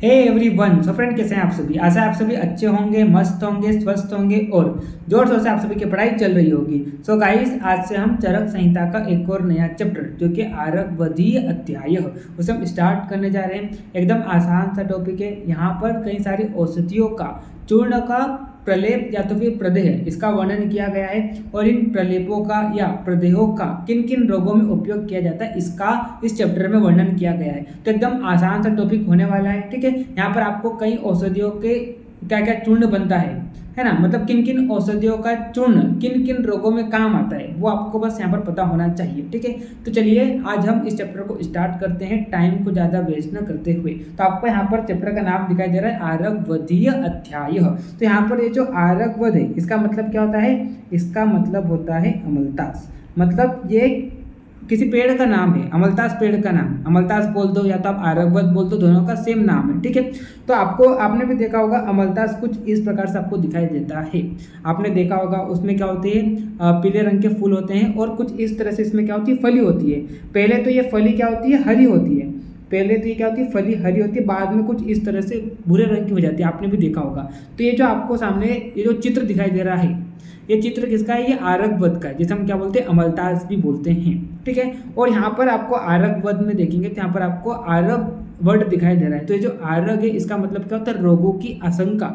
Hey everyone, so friend कैसे हैं आप सभी। आशा है आप सभी अच्छे होंगे, मस्त होंगे, स्वस्थ होंगे और जोर शोर से आप सभी की पढ़ाई चल रही होगी। सो गाइस, आज से हम चरक संहिता का एक और नया चैप्टर जो कि आरगवधीय अध्याय उसे हम स्टार्ट करने जा रहे हैं। एकदम आसान सा टॉपिक है। यहाँ पर कई सारी औषधियों का, चूर्ण का, प्रलेप या तो फिर प्रदेह, इसका वर्णन किया गया है और इन प्रलेपों का या प्रदेहों का किन किन रोगों में उपयोग किया जाता है इसका इस चैप्टर में वर्णन किया गया है। तो एकदम आसान सा टॉपिक होने वाला है। ठीक है, यहाँ पर आपको कई औषधियों के क्या क्या चूर्ण बनता है ना, मतलब किन किन औषधियों का चूर्ण किन किन रोगों में काम आता है वो आपको बस यहाँ पर पता होना चाहिए। ठीक है, तो चलिए आज हम इस चैप्टर को स्टार्ट करते हैं, टाइम को ज़्यादा वेस्ट न करते हुए। तो आपको यहाँ पर चैप्टर का नाम दिखाई दे रहा है आरगवधीय अध्याय। तो यहाँ पर ये जो आरगवध है इसका मतलब क्या होता है, इसका मतलब होता है अमलतास। मतलब ये किसी पेड़ का नाम है, अमलतास पेड़ का नाम, अमलतास बोल दो या तो आप आरगवध बोल दो, दोनों का सेम नाम है। ठीक है, तो आपने भी देखा होगा अमलतास कुछ इस प्रकार से आपको दिखाई देता है। आपने देखा होगा उसमें क्या होते हैं, पीले रंग के फूल होते हैं और कुछ इस तरह से इसमें क्या होती है, फली होती है। पहले तो ये फली क्या होती है, हरी होती है। पहले तो ये क्या होती है, फली हरी होती है, बाद में कुछ इस तरह से भूरे रंग की हो जाती है। आपने भी देखा होगा। तो ये जो आपको सामने ये जो चित्र दिखाई दे रहा है, ये चित्र किसका है, ये आरगवध का है, जिसे हम क्या बोलते हैं, अमलतास भी बोलते हैं। ठीक है, और यहाँ पर आपको आरगवध में देखेंगे तो यहाँ पर आपको आरग वर्ड दिखाई दे रहा है। तो ये जो आरग है इसका मतलब क्या होता है, रोगों की आशंका।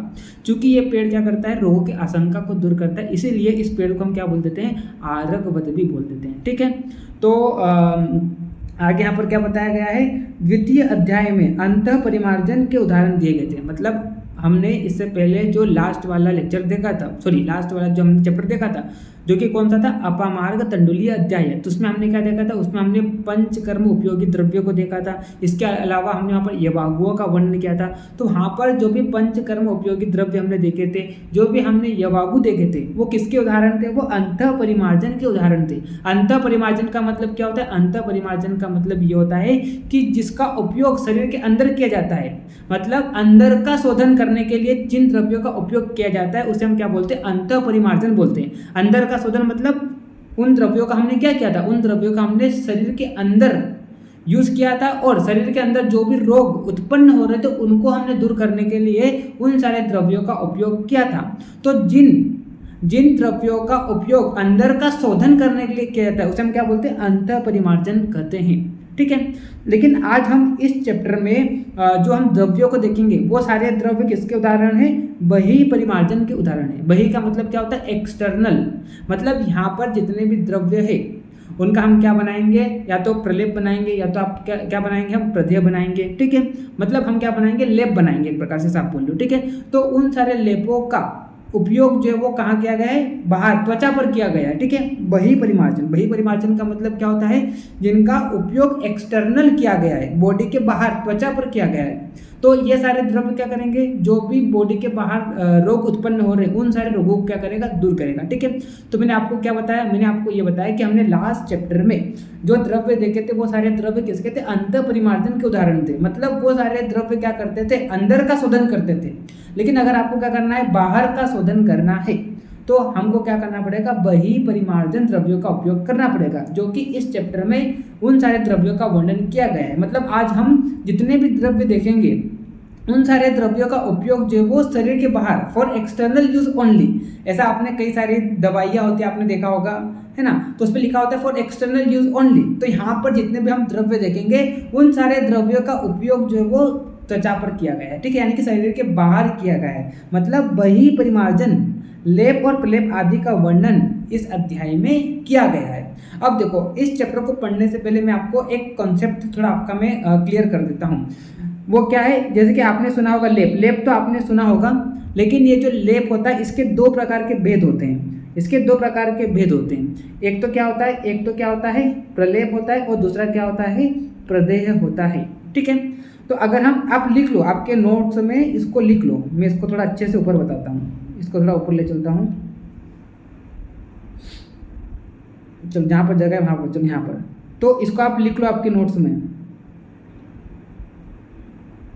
चूंकि ये पेड़ क्या करता है, रोगों की आशंका को दूर करता है, इसीलिए इस पेड़ को हम क्या बोल देते हैं, आरगवध भी बोल देते हैं। ठीक है, तो आगे यहाँ पर क्या बताया गया है, द्वितीय अध्याय में अंतः परिमार्जन के उदाहरण दिए गए थे। मतलब हमने इससे पहले जो लास्ट वाला लेक्चर देखा था, लास्ट वाला जो हमने चैप्टर देखा था, जो कि कौन सा था, अपामार्ग तंडुलीय अध्याय है। तो उसमें हमने क्या देखा था, उसमें हमने पंचकर्म उपयोगी द्रव्यों को देखा था। इसके अलावा हमने वहाँ पर यवागुओं का वर्णन किया था। तो वहाँ पर जो भी पंचकर्म उपयोगी द्रव्य हमने देखे थे, जो भी हमने यवागु देखे थे, वो किसके उदाहरण थे, वो अंतः परिमार्जन के उदाहरण थे। अंतः परिमार्जन का मतलब क्या होता है, अंतः परिमार्जन का मतलब ये होता है कि जिसका उपयोग शरीर के अंदर किया जाता है, मतलब अंदर का शोधन करने के लिए जिन द्रव्यों का उपयोग किया जाता है उसे हम क्या बोलते हैं, अंतः परिमार्जन बोलते हैं। अंदर का शोधन मतलब उन द्रव्यों का हमने क्या किया था, उन द्रव्यों का हमने शरीर के अंदर यूज किया था और शरीर के अंदर जो भी रोग उत्पन्न हो रहे थे उनको हमने दूर करने के लिए उन सारे द्रव्यों का उपयोग किया था। तो जिन द्रव्यों का उपयोग अंदर का शोधन करने के लिए किया जाता है उसे हम क्या बोलते हैं, अंतः परिमार्जन कहते हैं। ठीक है, लेकिन आज हम इस चैप्टर में जो हम द्रव्यों को देखेंगे वो सारे द्रव्य किसके उदाहरण हैं, बहिः परिमार्जन के उदाहरण है। बहिः का मतलब क्या होता है, एक्सटर्नल। मतलब यहाँ पर जितने भी द्रव्य है उनका हम क्या बनाएंगे, या तो प्रलेप बनाएंगे या तो आप क्या बनाएंगे, हम प्रदेह बनाएंगे। ठीक है, मतलब हम क्या बनाएंगे, लेप बनाएंगे, एक प्रकार से आप बोल लो। ठीक है, तो उन सारे लेपों का उपयोग जो है वो कहाँ किया गया है, बाहर त्वचा पर किया गया है। ठीक है, बहिः परिमार्जन का मतलब क्या होता है, जिनका उपयोग एक्सटर्नल किया गया है, बॉडी के बाहर त्वचा पर किया गया है। तो ये सारे द्रव्य क्या करेंगे, जो भी बॉडी के बाहर रोग उत्पन्न हो रहे हैं उन सारे रोगों को क्या करेगा, दूर करेगा। ठीक है, तो मैंने आपको क्या बताया, मैंने आपको ये बताया कि हमने लास्ट चैप्टर में जो द्रव्य देखे थे वो सारे द्रव्य किसके थे, अंतः परिमार्जन के उदाहरण थे। मतलब वो सारे द्रव्य क्या करते थे, अंदर का शोधन करते थे। लेकिन अगर आपको क्या करना है, बाहर का शोधन करना है तो हमको क्या करना पड़ेगा, बहिः परिमार्जन द्रव्यों का उपयोग करना पड़ेगा, जो कि इस चैप्टर में उन सारे द्रव्यों का वर्णन किया गया है। मतलब आज हम जितने भी द्रव्य देखेंगे उन सारे द्रव्यों का उपयोग जो है वो शरीर के बाहर फॉर एक्सटर्नल यूज ओनली। ऐसा आपने कई सारी दवाइयाँ होती है, आपने देखा होगा, है ना, तो उस पर लिखा होता है फॉर एक्सटर्नल यूज ओनली। तो यहाँ पर जितने भी हम द्रव्य देखेंगे उन सारे द्रव्यों का उपयोग जो है वो त्वचा पर किया गया है। ठीक है, यानी कि शरीर के बाहर किया गया है। मतलब बहिः परिमार्जन, लेप और प्रलेप आदि का वर्णन इस अध्याय में किया गया है। अब देखो, इस चैप्टर को पढ़ने से पहले मैं आपको एक कॉन्सेप्ट थोड़ा आपका मैं क्लियर कर देता हूँ। वो क्या है, जैसे कि आपने सुना होगा लेप तो आपने सुना होगा, लेकिन ये जो लेप होता है इसके दो प्रकार के भेद होते हैं। इसके दो प्रकार के भेद होते हैं। एक तो क्या होता है, प्रलेप होता है और दूसरा क्या होता है, प्रदेह होता है। ठीक है, तो अगर आप लिख लो, आपके नोट्स में इसको लिख लो। मैं इसको थोड़ा अच्छे से ऊपर बताता हूँ, इसको थोड़ा ऊपर ले चलता हूँ। चल, जहाँ पर जगह है वहाँ पर, चल यहाँ पर, तो इसको आप लिख लो आपके नोट्स में।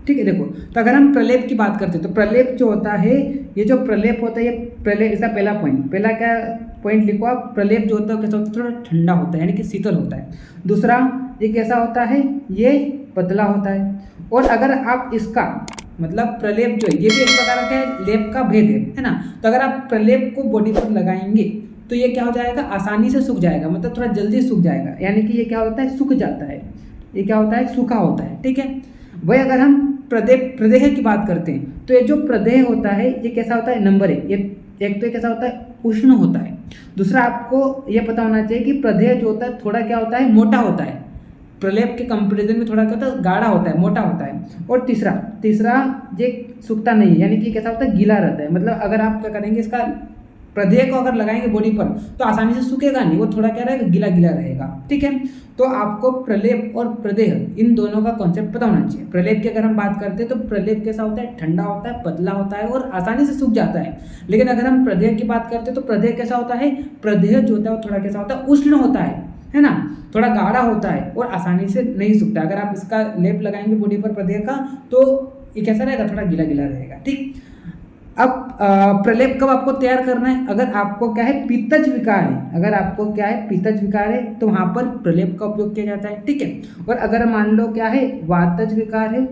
ठीक है, देखो, तो अगर हम प्रलेप की बात करते हैं तो प्रलेप जो होता है, ये जो प्रलेप होता है, ये प्रलेप, इसका पहला क्या पॉइंट लिखो आप, प्रलेप जो होता है कैसा होता है, थोड़ा ठंडा होता है, यानी कि शीतल होता है। दूसरा, ये कैसा होता है, ये पतला होता है। और अगर आप इसका मतलब प्रलेप जो है ये भी एक प्रकार का लेप का भेद है ना। तो अगर आप प्रलेप को बॉडी पर लगाएंगे तो ये क्या हो जाएगा, आसानी से सूख जाएगा, मतलब थोड़ा जल्दी सूख जाएगा, यानी कि ये क्या होता है, सूख जाता है, ये क्या होता है, सूखा होता है, ठीक है। वही अगर हम प्रदेह की बात करते हैं तो ये जो प्रदेह होता है ये कैसा होता है, नंबर एक तो ये कैसा होता है, उष्ण होता है। दूसरा आपको ये पता होना चाहिए कि प्रदेह जो होता है थोड़ा क्या होता है, मोटा होता है, प्रलेप के कंपैरिजन में थोड़ा क्या होता है, गाढ़ा होता है, मोटा होता है। और तीसरा ये सूखता नहीं है, यानी कि कैसा होता है, गीला रहता है। मतलब अगर आप क्या करेंगे, इसका प्रदेह को अगर लगाएंगे बॉडी पर तो आसानी से सूखेगा नहीं, वो थोड़ा क्या रहेगा, गीला गीला रहेगा, ठीक है। तो आपको प्रलेप और प्रदेह इन दोनों का कॉन्सेप्ट पता होना चाहिए। प्रलेप की अगर हम बात करते हैं तो प्रलेप कैसा होता है, ठंडा होता है, पतला होता है और आसानी से सूख जाता है। लेकिन अगर हम प्रदेह की बात करते हैं तो प्रदेह कैसा होता है, प्रदेह जो होता है वो थोड़ा कैसा होता है, उष्ण होता है ना, थोड़ा गाढ़ा होता है और आसानी से नहीं सूखता। अगर आप इसका लेप लगाएंगे बॉडी पर प्रदेह का तो ये कैसा रहेगा, थोड़ा गीला गीला रहेगा, ठीक। अब प्रलेप कब आपको तैयार करना है, अगर आपको क्या है, पित्तज विकार है, अगर आपको क्या है, पित्तज विकार है तो वहाँ पर प्रलेप का उपयोग किया जाता है, ठीक है। और अगर मान लो क्या है, वातज विकार है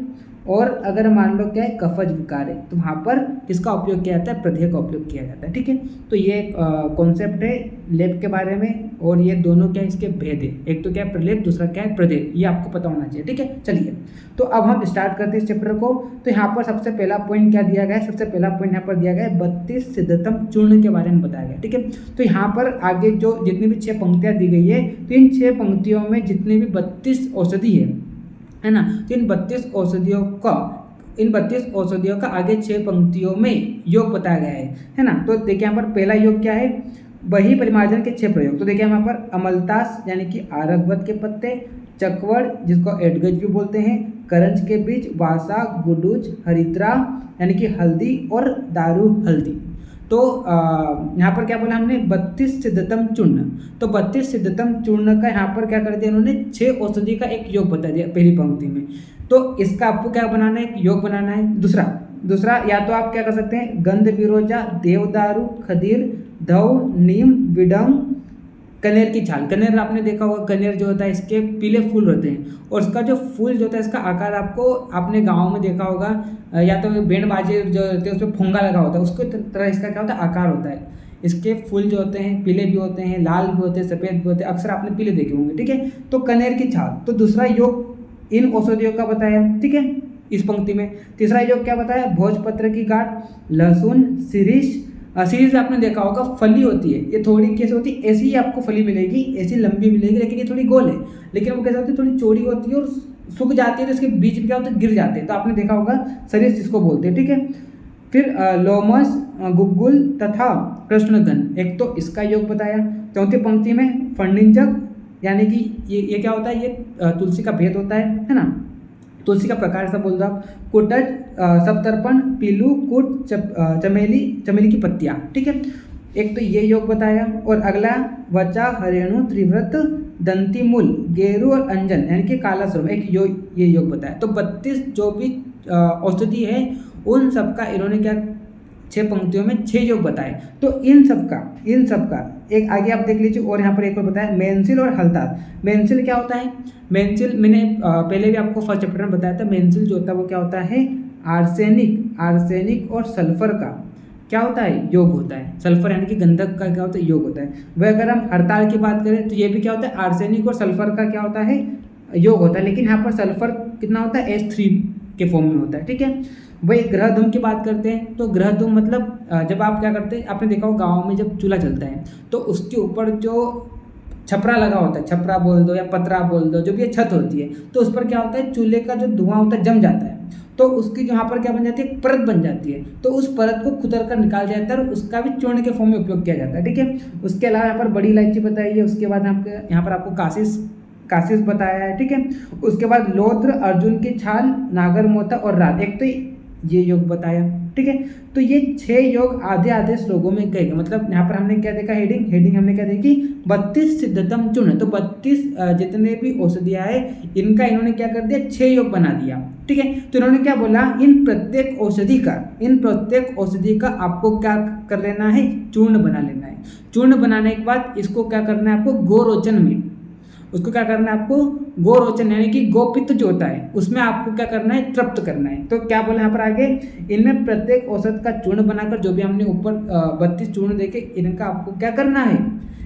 और अगर मान लो क्या है, कफज विकार है तो वहाँ पर किसका उपयोग किया जाता है, प्रदेह का उपयोग किया जाता है, ठीक है। तो ये कॉन्सेप्ट है लेप के बारे में और ये दोनों क्या इसके भेद है, एक तो क्या है प्रलेप, दूसरा क्या है प्रदेह, ये आपको पता होना चाहिए, ठीक है। चलिए तो अब हम स्टार्ट करते हैं इस चैप्टर को। तो यहाँ पर सबसे पहला पॉइंट क्या दिया गया है, सबसे पहला पॉइंट यहाँ पर दिया गया है 32 सिद्धतम चूर्ण के बारे में बताया गया, ठीक है। तो यहाँ पर आगे जो जितनी भी 6 पंक्तियाँ दी गई है तो इन 6 पंक्तियों में जितनी भी 32 औषधि है ना, तो इन 32 औषधियों का आगे 6 पंक्तियों में योग बताया गया है ना। तो देखिए यहाँ पर पहला योग क्या है, वही परिमार्जन के 6 प्रयोग। तो देखिए यहाँ पर अमलतास यानी कि आरगवत के पत्ते, चकवड़ जिसको एडगज भी बोलते हैं, करंज के बीज, वासा, गुडूज, हरिद्रा यानी कि हल्दी और दारू हल्दी। तो यहाँ पर क्या बोला हमने, 32 सिद्धतम चूर्ण। तो 32 सिद्धतम चूर्ण का यहाँ पर क्या कर दिया उन्होंने, 6 औषधि का एक योग बता दिया पहली पंक्ति में। तो इसका आपको क्या बनाना है, एक योग बनाना है। दूसरा या तो आप क्या कर सकते हैं, गंध विरोजा, देवदारू, खदीर, धव, नीम, विडम, कनेर की छाल। कनेर आपने देखा होगा, कनेर जो होता है इसके पीले फूल होते हैं और इसका जो फूल जो होता है इसका आकार आपने गांव में देखा होगा, या तो बैंड बाजे जो होते हैं उसमें फुंगा लगा होता है, उसके तरह इसका क्या होता है, आकार होता है। इसके फूल जो होते हैं पीले भी होते हैं, लाल भी होते हैं, सफ़ेद भी होते हैं, अक्सर आपने पीले देखे होंगे, ठीक है। तो कनेर की छाल, तो दूसरा योग इन औषधियों का बताया, ठीक है, इस पंक्ति में। तीसरा योग क्या बताया, भोजपत्र की गांठ, लहसुन, शिरीष। सीरीज आपने देखा होगा फली होती है, ये थोड़ी कैसे होती है, ऐसी ही आपको फली मिलेगी, ऐसी लंबी मिलेगी, लेकिन ये थोड़ी गोल है, लेकिन वो कैसे होती है, थोड़ी चौड़ी होती है और सूख जाती है तो इसके बीज क्या होते हैं, गिर जाते हैं। तो आपने देखा होगा सरीस जिसको बोलते हैं, ठीक है। फिर लोमस, गुग्गुल तथा कृष्णगन, एक तो इसका योग बताया। चौथी पंक्ति में फर्निंजक यानी कि ये क्या होता है, ये तुलसी का भेद होता है ना, तुलसी का प्रकार ऐसा बोल दो आप। कुटज, सप्तर्पण, पीलू, कुट, चमेली की पत्तियाँ, ठीक है। एक तो ये योग बताया और अगला वचा, हरेणु, त्रिव्रत, दंतीमूल, गेरू और अंजन यानी कि काला श्रम, एक ये योग बताया। तो 32 जो भी औषधि है उन सबका इन्होंने क्या 6 पंक्तियों में 6 योग बताए। तो इन सबका एक आगे आप देख लीजिए और यहाँ पर एक और बताया, मेंसिल और हल्दार। मेंसिल क्या होता है, मेंसिल मैंने पहले भी आपको फर्स्ट चैप्टर में बताया था। मेंसिल जो होता है वो क्या होता है, आर्सेनिक और सल्फर का क्या होता है, योग होता है। सल्फर यानी कि गंधक का क्या होता है, योग होता है। वह अगर हम हड़ताल की बात करें तो ये भी क्या होता है, आर्सेनिक और सल्फर का क्या होता है, योग होता है। लेकिन यहाँ पर सल्फर कितना होता है, H3 के फॉर्म में होता है, ठीक है। वही ग्रह धूम की बात करते हैं तो ग्रह धूम मतलब जब आप क्या करते हैं, आपने देखा हो गाँव में जब चूल्हा जलता है तो उसके ऊपर जो छपरा लगा होता है, छपरा बोल दो या पतरा बोल दो, जो भी छत होती है, तो उस पर क्या होता है, चूल्हे का जो धुआं होता है जम जाता है, तो उसकी यहाँ पर क्या बन जाती है, परत बन जाती है। तो उस परत को कुतर कर निकाल जाता है और उसका भी चूर्ण के फॉर्म में उपयोग किया जाता है, ठीक है। उसके अलावा यहाँ पर बड़ी इलायची बताई है, उसके बाद यहाँ पर आपको कासिस बताया है, ठीक है। उसके बाद लौत्र, अर्जुन की छाल, नागर मोता और रात, एक तो ये योग बताया, ठीक है। तो ये 6 योग आधे श्लोकों में कहे गए। मतलब यहाँ पर हमने क्या देखा, हेडिंग हमने क्या देखी, 32 सिद्धतम चूर्ण। तो 32 जितने भी औषधियाँ है इनका इन्होंने क्या कर दिया, 6 योग बना दिया, ठीक है। तो इन्होंने क्या बोला, इन प्रत्येक औषधि का आपको क्या कर लेना है, चूर्ण बना लेना है। चूर्ण बनाने के बाद इसको क्या करना है, आपको उसको क्या करना है आपको, गोरोचन यानी कि गोपित्त जो होता है उसमें आपको क्या करना है, तृप्त करना है। तो क्या बोले यहाँ पर आगे, इनमें प्रत्येक औषध का चूर्ण बनाकर, जो भी हमने ऊपर 32 चूर्ण देखे, इनका आपको क्या करना है,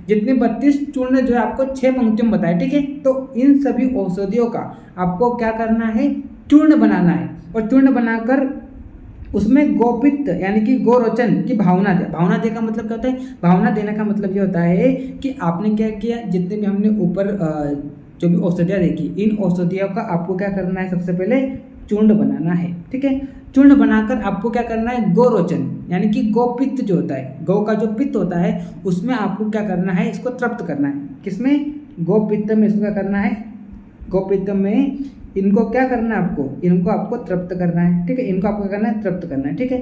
जितने 32 चूर्ण जो है आपको 6 पंक्तियों में बताया, ठीक है। तो इन सभी औषधियों का आपको क्या करना है, चूर्ण बनाना है, और चूर्ण बनाकर उसमें गोपित्त यानी कि गोरोचन की भावना दे। भावना दे का मतलब क्या होता है, भावना देने का मतलब ये होता है कि आपने क्या किया, जितने भी हमने ऊपर जो भी औषधियाँ देखी, इन औषधियों का आपको क्या करना है, सबसे पहले चूर्ण बनाना है, ठीक है। चूर्ण बनाकर आपको क्या करना है, गोरोचन यानी कि गोपित्त जो होता है, गौ का जो पित्त होता है उसमें आपको क्या करना है, इसको तृप्त करना है। किसमें, गोपित्त में इसको क्या करना है, गोपित्त में इनको क्या करना है आपको, इनको आपको तृप्त करना है, ठीक है। इनको आपको क्या करना है, तृप्त करना है, ठीक है।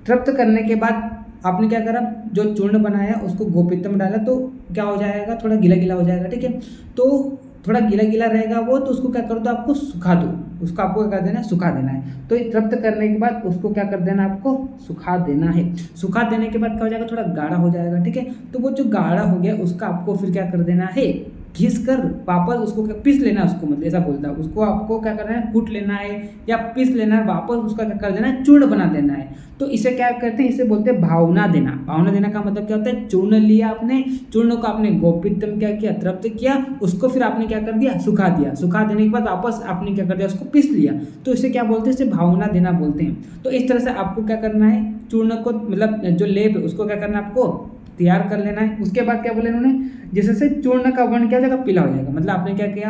तृप्त करने के बाद आपने क्या करा, जो चूर्ण बनाया उसको गोपित्त में डाला, तो क्या हो जाएगा, थोड़ा गीला गीला हो जाएगा, ठीक है। तो थोड़ा गीला गीला रहेगा वो, तो उसको क्या कर दो, आपको सुखा दो, उसको आपको क्या कर देना है, सुखा देना है। तो ये तृप्त करने के बाद उसको क्या कर देना, आपको सुखा देना है। सुखा देने के बाद क्या हो जाएगा, थोड़ा गाढ़ा हो जाएगा, ठीक है। तो वो जो गाढ़ा हो गया उसका आपको फिर क्या कर देना है, घिस कर वापस उसको पीस लेना है, उसको मतलब ऐसा बोलता है, उसको आपको क्या करना है, कूट लेना है या पीस लेना है, वापस उसका क्या कर देना है, चूर्ण बना देना है। तो इसे क्या करते हैं, इसे बोलते हैं भावना देना। भावना देना का मतलब क्या होता है, चूर्ण लिया आपने, चूर्ण को आपने गोपित्त में क्या किया, तृप्त किया, उसको फिर आपने क्या कर दिया, सुखा दिया। सुखा देने के बाद वापस आपने क्या कर दिया, उसको पीस लिया, तो इसे क्या बोलते हैं, इसे भावना देना बोलते हैं। तो इस तरह से आपको क्या करना है, चूर्ण को मतलब जो लेप है उसको क्या करना है, आपको तैयार कर लेना है। उसके बाद क्या बोले इन्होंने, जिससे चूर्ण का वर्ण क्या हो जाएगा, पीला हो जाएगा। मतलब आपने क्या किया,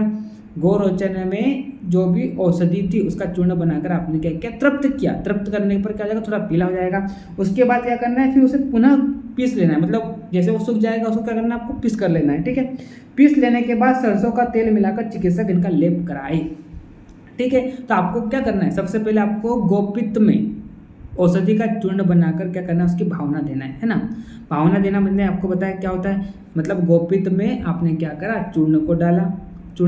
गोरोचन में जो भी औषधि थी उसका चूर्ण बनाकर आपने क्या किया, तृप्त किया। तृप्त करने पर क्या हो जाएगा, थोड़ा पीला हो जाएगा। उसके बाद क्या करना है, फिर उसे पुनः पीस लेना है, मतलब जैसे वो सूख जाएगा उसको क्या करना है, आपको पीस कर लेना है, ठीक है। पीस लेने के बाद सरसों का तेल मिलाकर चिकित्सक इनका लेप कराए, ठीक है। तो आपको क्या करना है, सबसे पहले आपको गोपित्त में औषधि का चूर्ण बनाकर क्या करना है, उसकी भावना देना है ना। भावना देना मैंने आपको बताया क्या होता है, मतलब गोपित्त में आपने क्या करा, चूर्ण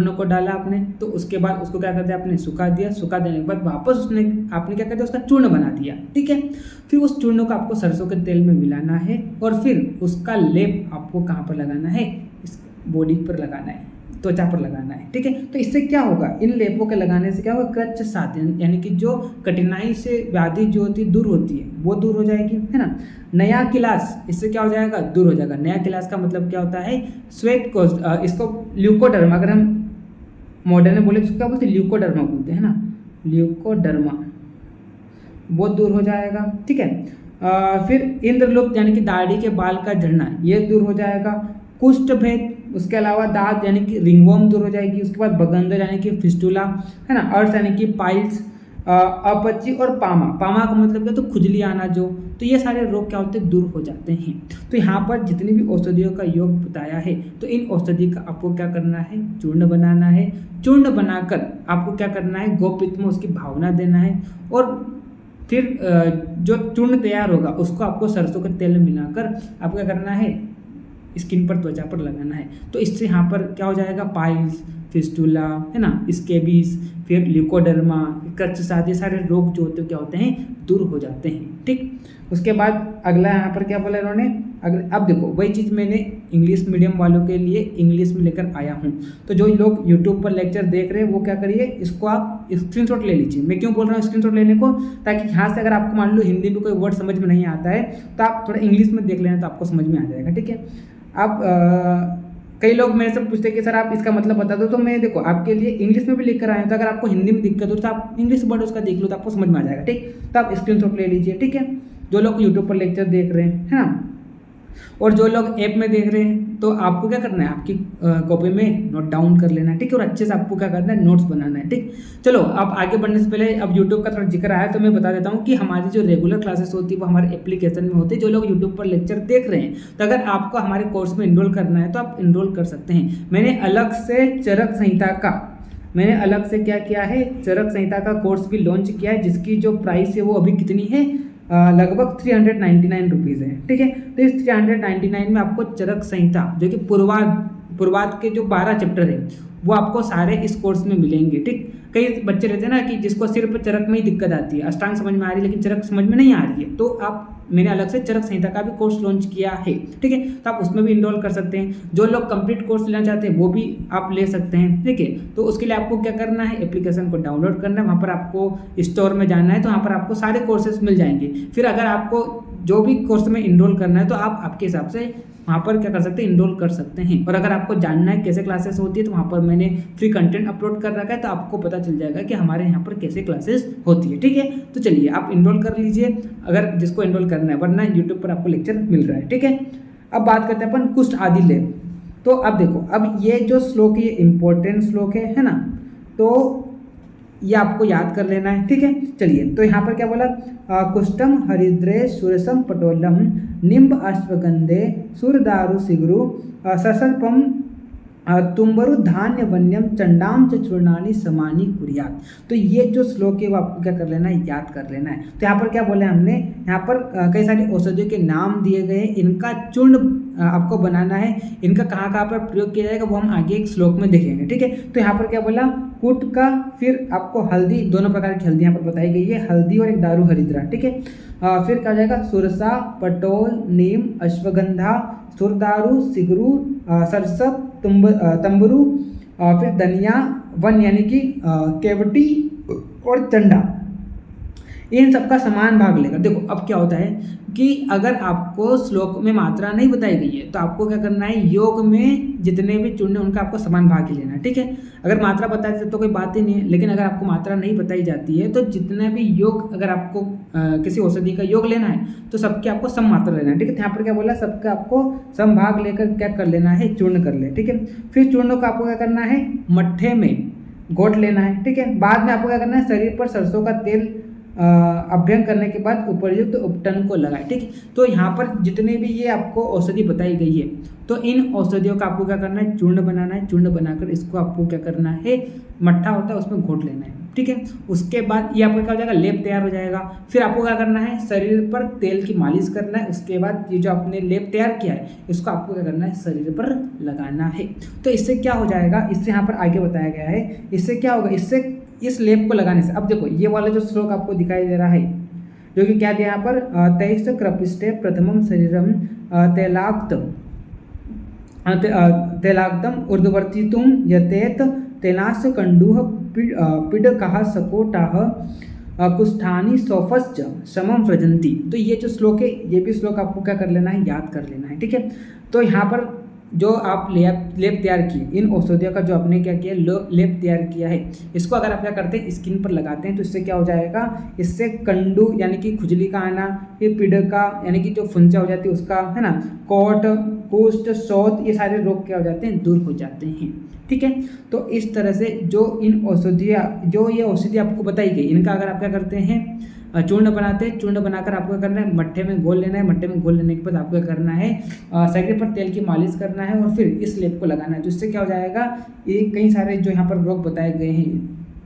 को डाला आपने, तो उसके बाद उसको क्या कर दिया, आपने सुखा दिया। सुखा देने के बाद वापस उसने आपने क्या कर दिया, उसका चूर्ण बना दिया, ठीक है। फिर उस चूर्ण को आपको सरसों के तेल में मिलाना है, और फिर उसका लेप आपको कहाँ पर लगाना है, इस बॉडी पर लगाना है, त्वचा पर लगाना है, ठीक है। तो इससे क्या होगा, इन लेपों के लगाने से क्या होगा, कृच्छ साधन यानी कि जो कठिनाई से व्याधि जो होती है दूर होती है, वो दूर हो जाएगी, है ना। नया किलास, इससे क्या हो जाएगा, दूर हो जाएगा। नया किलास का मतलब क्या होता है, श्वेत कोष, इसको ल्यूकोडर्मा, अगर हम मॉडर्न में बोले तो क्या बोलते हैं, ल्यूकोडर्मा बोलते हैं ना, ल्यूकोडर्मा, वो दूर हो जाएगा, ठीक है। फिर इंद्रलोक यानी कि दाढ़ी के बाल का झड़ना, ये दूर हो जाएगा। कुष्ठ भेद, उसके अलावा दांत यानी कि रिंगवर्म दूर हो जाएगी। उसके बाद बगंदर यानी कि फिस्टुला, है ना, अर्श यानी कि पाइल्स, अपची और पामा का मतलब क्या, तो खुजली आना जो, तो ये सारे रोग क्या होते हैं, दूर हो जाते हैं। तो यहाँ पर जितनी भी औषधियों का योग बताया है, तो इन औषधि का आपको क्या करना है, चूर्ण बनाना है। चूर्ण बनाकर आपको क्या करना है, गोपित्त में उसकी भावना देना है, और फिर जो चूर्ण तैयार होगा उसको आपको सरसों के तेल में मिलाकर आपको क्या करना है, स्किन पर, त्वचा पर लगाना है। तो इससे यहाँ पर क्या हो जाएगा, पाइल्स, फिस्टुला, है ना, स्केबीज, फिर ल्यूकोडर्मा, कृच्छ साथ, ये सारे रोग जो होते हैं क्या होते हैं, दूर हो जाते हैं, ठीक। उसके बाद अगला यहाँ पर क्या बोला इन्होंने, अब देखो वही चीज़ मैंने इंग्लिश मीडियम वालों के लिए इंग्लिश में लेकर आया हूँ। तो जो लोग यूट्यूब पर लेक्चर देख रहे हैं वो क्या करिए, इसको आप स्क्रीनशॉट ले लीजिए। मैं क्यों बोल रहा हूँ स्क्रीनशॉट लेने को, ताकि यहाँ से अगर आपको मान लो हिंदी में कोई वर्ड समझ में नहीं आता है तो आप थोड़ा इंग्लिश में देख लेना, तो आपको समझ में आ जाएगा, ठीक है। आप कई लोग मेरे से पूछते हैं कि सर आप इसका मतलब बता दो, तो मैं देखो आपके लिए इंग्लिश में भी लिख कर आया हूँ, तो अगर आपको हिंदी में दिक्कत हो तो आप इंग्लिश वर्ड उसका देख लो, तो आपको समझ में आ जाएगा, ठीक। तो आप स्क्रीनशॉट ले लीजिए, ठीक है, जो लोग यूट्यूब पर लेक्चर देख रहे हैं, है ना। और जो लोग ऐप में देख रहे हैं तो आपको क्या करना है, आपकी कॉपी में नोट डाउन कर लेना है, ठीक है, और अच्छे से आपको क्या करना है, नोट्स बनाना है, ठीक। चलो अब आगे बढ़ने से पहले, अब यूट्यूब का थोड़ा जिक्र आया तो मैं बता देता हूँ कि हमारी जो रेगुलर क्लासेस होती है वो हमारे एप्लीकेशन में होती है। जो लोग यूट्यूब पर लेक्चर देख रहे हैं, तो अगर आपको हमारे कोर्स में इनरोल करना है तो आप इनरोल कर सकते हैं। मैंने अलग से चरक क्या किया है, चरक संहिता का कोर्स भी लॉन्च किया है, जिसकी जो प्राइस है वो अभी कितनी है, लगभग 399 रुपीज़ है, ठीक है। तो इस 399 में आपको चरक संहिता जो कि पूर्वाद के जो 12 चैप्टर है वो आपको सारे इस कोर्स में मिलेंगे, ठीक। कई बच्चे रहते हैं ना कि जिसको सिर्फ चरक में ही दिक्कत आती है, अष्टांग समझ में आ रही है लेकिन चरक समझ में नहीं आ रही है, तो आप मैंने अलग से चरक संहिता का भी कोर्स लॉन्च किया है, ठीक है, तो आप उसमें भी इनरोल कर सकते हैं। जो लोग कंप्लीट कोर्स लेना चाहते हैं वो भी आप ले सकते हैं, ठीक है। तो उसके लिए आपको क्या करना है, एप्लीकेशन को डाउनलोड करना है, वहाँ पर आपको स्टोर में जाना है, तो वहाँ पर आपको सारे कोर्सेज मिल जाएंगे। फिर अगर आपको जो भी कोर्स में इनरोल करना है तो आप आपके हिसाब से वहाँ पर क्या कर सकते हैं, इनरोल कर सकते हैं। और अगर आपको जानना है कैसे क्लासेस होती है तो वहाँ पर मैंने फ्री कंटेंट अपलोड कर रखा है, तो आपको पता चल जाएगा कि हमारे यहाँ पर कैसे क्लासेस होती है, ठीक है। तो चलिए आप इनरोल कर लीजिए अगर जिसको इनरोल करना है, वरना यूट्यूब पर आपको लेक्चर मिल रहा है, ठीक है। अब बात करते हैं अपन कुष्ठ आदि लेप। तो अब देखो, अब ये जो श्लोक है ये इंपॉर्टेंट श्लोक है ना, तो ये आपको याद कर लेना है, ठीक है। चलिए, तो यहाँ पर क्या बोला, कुष्ठम हरिद्रे सुरसम पटोलम निम्ब अश्वगंधे सुरदारु सिगरु ससल्पम तुम्बरु धान्य वन्यम चंडाम च चूर्णानि समानी कुरियात। तो ये जो श्लोक है वो आपको क्या कर लेना है, याद कर लेना है। तो यहाँ पर क्या बोले हमने, यहाँ पर कई सारी औषधियों के नाम दिए गए, इनका चूर्ण आपको बनाना है, इनका कहाँ कहाँ पर प्रयोग किया जाएगा वो हम आगे एक श्लोक में देखेंगे, ठीक है। तो यहाँ पर क्या बोला, कूट का, फिर आपको हल्दी, दोनों प्रकार की हल्दी यहाँ पर बताई गई है, हल्दी और एक दारू हरिद्रा, ठीक है। फिर क्या हो जाएगा, सुरसा, पटोल, नीम, अश्वगंधा, सुरदारू, सिगरू, सरसप, तंबरू, फिर धनिया, वन यानी कि केवटी और चंडा, इन सबका समान भाग लेकर। देखो अब क्या होता है कि अगर आपको श्लोक में मात्रा नहीं बताई गई है तो आपको क्या करना है, योग में जितने भी चूर्ण उनका आपको समान भाग ही लेना है, ठीक है। अगर मात्रा बताई जाती तो कोई बात ही नहीं है, लेकिन अगर आपको मात्रा नहीं बताई जाती है तो जितने भी योग, अगर आपको किसी औषधि का योग लेना है तो सबके आपको सम मात्रा लेना है, ठीक है। यहाँ पर क्या बोला, सबका आपको सम भाग लेकर क्या कर लेना है, चूर्ण कर ले, ठीक है। फिर चूर्ण को आपको क्या करना है, मट्ठे में घोट लेना है, ठीक है। बाद में आपको क्या करना है, शरीर पर सरसों का तेल अभ्यंग करने के बाद उपयुक्त उपटन को लगाए, ठीक है। तो यहाँ पर जितने भी ये आपको औषधि बताई गई है तो इन औषधियों का आपको क्या करना है, चूर्ण बनाना है। चूर्ण बनाकर इसको आपको क्या करना है, मट्ठा होता है उसमें घोट लेना है, ठीक है। उसके बाद ये आपका क्या हो जाएगा, लेप तैयार हो जाएगा। फिर आपको क्या करना है, शरीर पर तेल की मालिश करना है। उसके बाद ये जो आपने लेप तैयार किया है इसको आपको क्या करना है, शरीर पर लगाना है। तो इससे क्या हो जाएगा, इससे यहाँ पर आगे बताया गया है, इससे क्या होगा, इससे इस लेप को लगाने से, अब देखो ये वाला जो श्लोक आपको दिखाई दे रहा है जो कि क्या दिया यहाँ पर, तेईस कृपिष्टे प्रथमम शरीरम तैलाक्तम ऊर्ध्वर्तितुम यतेत तेनास्य कंडुह पिडकः सकोटाः कुष्ठानि सौफश्च समम व्रजंती। तो ये जो श्लोक है ये भी श्लोक आपको क्या कर लेना है, याद कर लेना है, ठीक है। तो यहाँ पर जो आप लेप तैयार किए, इन औषधियों का जो आपने क्या किया, लेप तैयार किया है, इसको अगर आप क्या करते हैं, स्किन पर लगाते हैं तो इससे क्या हो जाएगा, इससे कंडू यानी कि खुजली का आना, फिर पिडका यानी कि जो फुंचा हो जाती है उसका, है ना, कोट, कुष्ठ, शौच, ये सारे रोग क्या हो जाते हैं, दूर हो जाते हैं, ठीक है। तो इस तरह से जो इन औषधियाँ, जो ये औषधि आपको बताई गई, इनका अगर आप क्या करते हैं, चूर्ण बनाते हैं, चूर्ण बनाकर आपको क्या करना है, मट्ठे में घोल लेना है। मट्ठे में घोल लेने के बाद आपको क्या करना है, शरीर पर तेल की मालिश करना है और फिर इस लेप को लगाना है, जिससे क्या हो जाएगा, ये कई सारे जो यहाँ पर रोग बताए गए हैं,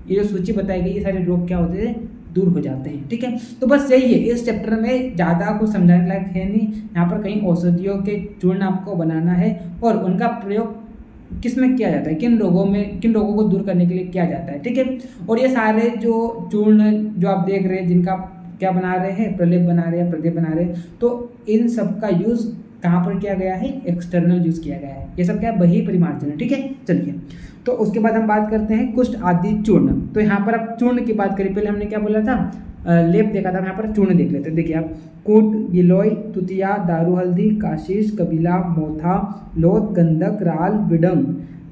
ये जो सूची बताई गई, ये सारे रोग क्या होते हैं, दूर हो जाते हैं, ठीक है। तो बस यही है, इस चैप्टर में ज़्यादा कुछ समझाने लायक है नहीं। यहाँ पर कई औषधियों के चूर्ण आपको बनाना है और उनका प्रयोग किस में किया जाता है, किन रोगों को दूर करने के लिए किया जाता है, ठीक है। और ये सारे जो चूर्ण जो आप देख रहे हैं, जिनका क्या बना रहे हैं, प्रलेप बना रहे हैं, प्रदीप बना रहे हैं, तो इन सब का यूज़ कहाँ पर किया गया है, एक्सटर्नल यूज़ किया गया है। ये सब क्या है, बही परिमार्जन है, ठीक है। चलिए, तो उसके बाद हम बात करते हैं कुष्ठ आदि चूर्ण। तो यहाँ पर आप चूर्ण की बात करें, पहले हमने क्या बोला था, लेप देखा था, यहाँ पर चूर्ण देख लेते हैं। देखिए आप, कूट, गिलोय, तुतिया, दारू हल्दी, काशीश, कबीला, मोथा, लोथ, गंधक, राल, विडंग,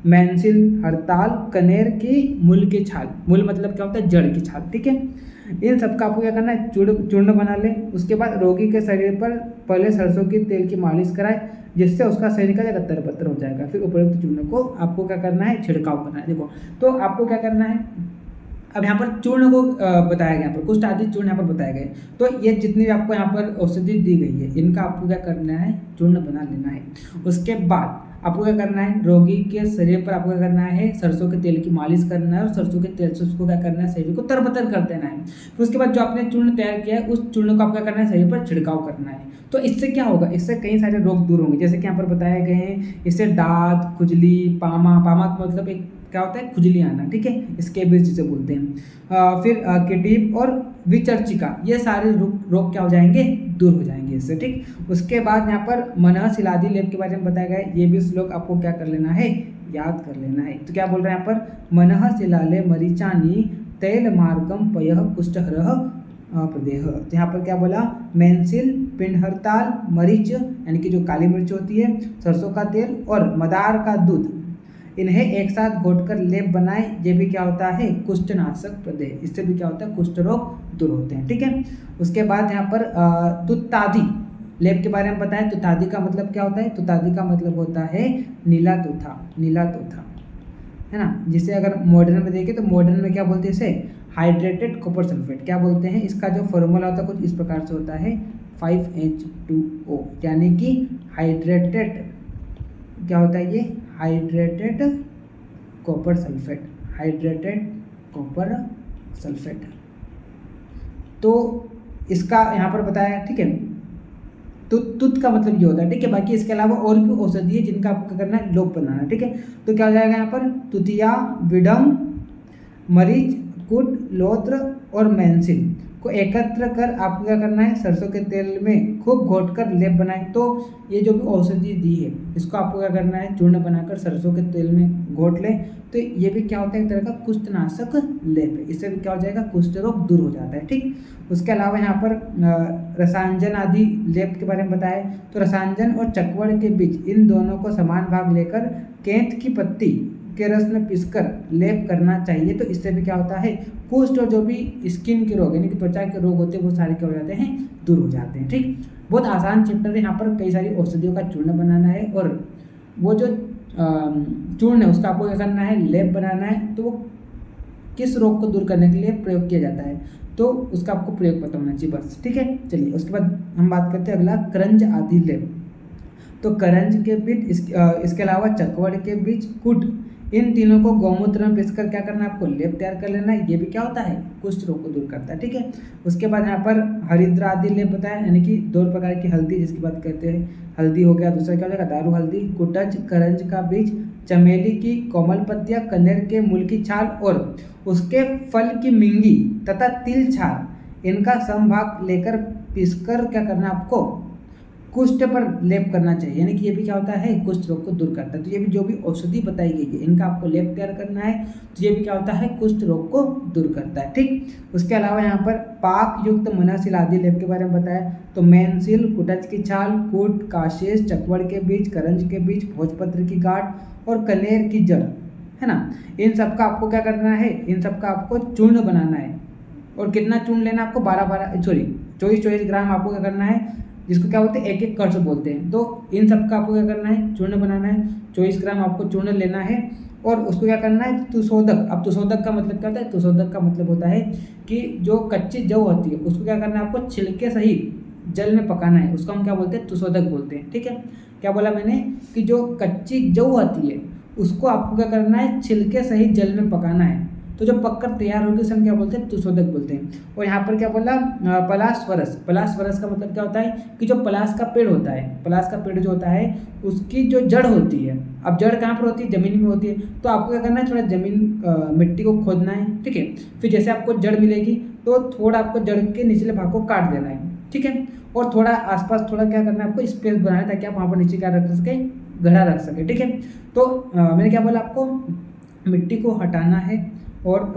मैंसिल, हड़ताल, कनेर की मूल की छाल। मूल मतलब क्या होता है, जड़ की छाल, ठीक है। इन सबका आपको क्या करना है, चूर्ण बना ले। उसके बाद रोगी के शरीर पर पहले सरसों की तेल की मालिश कराए, जिससे उसका शरीर का गत्तर पत्तर हो जाएगा। फिर उपयुक्त चूर्ण को आपको क्या करना है, छिड़काव करना है। देखो, तो आपको क्या करना है, अब यहाँ पर चूर्ण को बताया गया, यहाँ पर कुष्ठ आदि चूर्ण यहाँ पर बताए गए। तो ये जितनी भी आपको यहाँ पर औषधि दी गई है, इनका आपको क्या करना है, चूर्ण बना लेना है। उसके बाद आपको क्या करना है, रोगी के शरीर पर आपको क्या करना है, सरसों के तेल की मालिश करना है और सरसों के तेल से उसको क्या करना है, शरीर को तरबतर कर देना है। फिर उसके बाद जो आपने चूर्ण तैयार किया है, उस चूर्ण को आपको क्या करना है, शरीर पर छिड़काव करना है। तो इससे क्या होगा, इससे कई सारे रोग दूर होंगे, जैसे कि यहाँ पर बताए गए हैं। इससे दांत, खुजली, पामा मतलब एक क्या होता है, खुजली आना, ठीक है, स्केबिस जिसे बोलते हैं। फिर किटीब और विचर्चिका, ये सारे रोग क्या हो जाएंगे, दूर हो जाएंगे इससे, ठीक। उसके बाद यहाँ पर मनः शिलादि लेप के बारे में बताया गया है, ये भी श्लोक आपको क्या कर लेना है, याद कर लेना है। तो क्या बोल रहे हैं यहाँ पर, मनः शिलाले मरीचानी तैल मार्गम पयः कुष्ठहरः प्रदेह। तो यहाँ पर क्या बोला, मेंसिल, पिंडहरताल, मरीच यानी कि जो काली मिर्च होती है, सरसों का तेल और मदार का दूध, इन्हें एक साथ घोटकर लेप बनाए, ये भी क्या होता है, कुष्ठनाशक प्रदेह, इससे भी क्या होता है, कुष्ठ रोग दूर होते हैं, ठीक है। उसके बाद यहाँ पर तुत्तादि लेप के बारे में बताएं। तुत्तादि का मतलब क्या होता है, तुत्तादि का मतलब होता है नीला तोथा, नीला तोथा, है ना। जिसे अगर मॉडर्न में देखें तो मॉडर्न में क्या बोलते हैं इसे, हाइड्रेटेड कॉपर सल्फेट क्या बोलते हैं। इसका जो फॉर्मूला होता है कुछ इस प्रकार से होता है 5H2O, यानी कि हाइड्रेटेड क्या होता है ये, hydrated copper sulphate, hydrated copper sulphate. तो इसका यहाँ पर बताया, ठीक है। तुत का मतलब ये होता है, ठीक है। बाकी इसके अलावा और भी औषधि है जिनका आपको क्या करना है, लोप बनाना, ठीक है। तो क्या हो जाएगा यहाँ पर, तुतिया, विडम, मरीच, कुट, लोत्र और मेंसिल को एकत्र कर आपको क्या करना है, सरसों के तेल में खूब घोटकर लेप बनाए। तो ये जो भी औषधि दी है इसको आपको क्या करना है, चूर्ण बनाकर सरसों के तेल में घोट ले। तो ये भी क्या होता है, एक तरह का कुष्ठनाशक लेप है, इससे भी क्या हो जाएगा, कुष्ठ रोग दूर हो जाता है, ठीक। उसके अलावा यहाँ पर रसांजन आदि लेप के बारे में बताया। तो रसांजन और चकवड़ के बीच इन दोनों को समान भाग लेकर केंत की पत्ती के रस में पीसकर लेप करना चाहिए। तो इससे भी क्या होता है, कुष्ठ और जो भी स्किन के रोग यानी कि त्वचा के रोग होते हैं वो सारे क्या हो जाते हैं, दूर हो जाते हैं, ठीक। बहुत आसान चैप्टर है, यहाँ पर कई सारी औषधियों का चूर्ण बनाना है और वो जो चूर्ण है उसका आपको क्या करना है, लेप बनाना है। तो वो किस रोग को दूर करने के लिए प्रयोग किया जाता है, तो उसका आपको प्रयोग पता होना चाहिए बस, ठीक है। चलिए उसके बाद हम बात करते हैं अगला, करंज आदि लेप। तो करंज के बीच इसके अलावा चकवड़ के बीच कुट, इन तीनों को गौमूत्र में पीसकर क्या करना है, आपको लेप तैयार कर लेना है। ये भी क्या होता है, कुष्ठ रोग को दूर करता है, ठीक है। उसके बाद यहाँ पर हरिद्र आदि लेप बताया, यानी कि 2 प्रकार की हल्दी जिसकी बात करते हैं, हल्दी हो गया, दूसरा क्या हो जाएगा, दारू हल्दी, कुटज, करंज का बीज, चमेली की कोमल पत्तियां, कनेर के मूल की छाल और उसके फल की मिंगी तथा तिल छाल, इनका समभाग लेकर पीसकर क्या करना है, आपको कुष्ठ पर लेप करना चाहिए। यानी कि ये भी क्या होता है, कुष्ठ रोग को दूर करता है। तो ये भी जो भी औषधि बताई गई है इनका आपको लेप तैयार करना है, तो ये भी क्या होता है, कुष्ठ रोग को दूर करता है, ठीक। उसके अलावा यहाँ पर पाक युक्त मनःशिल आदि लेप के बारे में बताया। तो मेंसिल, कुटज की छाल, कूट, काशेष, चकवड़ के बीज, करंज के बीज, भोजपत्र की गांठ और कनेर की जड़, है ना। इन सबका आपको क्या करना है, इन सबका आपको चूर्ण बनाना है। और कितना चूर्ण लेना है आपको, 24 ग्राम आपको क्या करना है, जिसको क्या बोलते हैं, 1 कर्ष बोलते हैं। तो इन सब का आपको क्या करना है, चूर्ण बनाना है। 24 ग्राम आपको चूर्ण लेना है और उसको क्या करना है, तुशोदक। अब तुशोदक का मतलब क्या होता है, तुशोदक का मतलब होता है कि जो कच्ची जौ होती है उसको क्या करना है, आपको छिलके सहित जल में पकाना है, उसको हम क्या बोलते हैं, तुशोदक बोलते हैं, ठीक है। क्या बोला मैंने, कि जो कच्ची जौ आती है उसको आपको क्या करना है, छिलके सहित जल में पकाना है। तो जो पककर तैयार होगी उसे हम क्या बोलते हैं, तुशोदक बोलते हैं। और यहाँ पर क्या बोला, पलाश वरस का मतलब क्या होता है, कि जो पलाश का पेड़ होता है, पलाश का पेड़ जो होता है उसकी जो जड़ होती है, अब जड़ कहाँ पर होती है, जमीन में होती है। तो आपको क्या करना है, थोड़ा जमीन मिट्टी को खोदना है, ठीक है। फिर जैसे आपको जड़ मिलेगी तो थोड़ा आपको जड़ के निचले भाग को काट देना है, ठीक है। और थोड़ा आसपास थोड़ा क्या करना है, आपको स्पेस बनाना है ताकि आप वहाँ पर नीचे क्या रख सके, घड़ा रख सके, ठीक है। तो मैंने क्या बोला, आपको मिट्टी को हटाना है और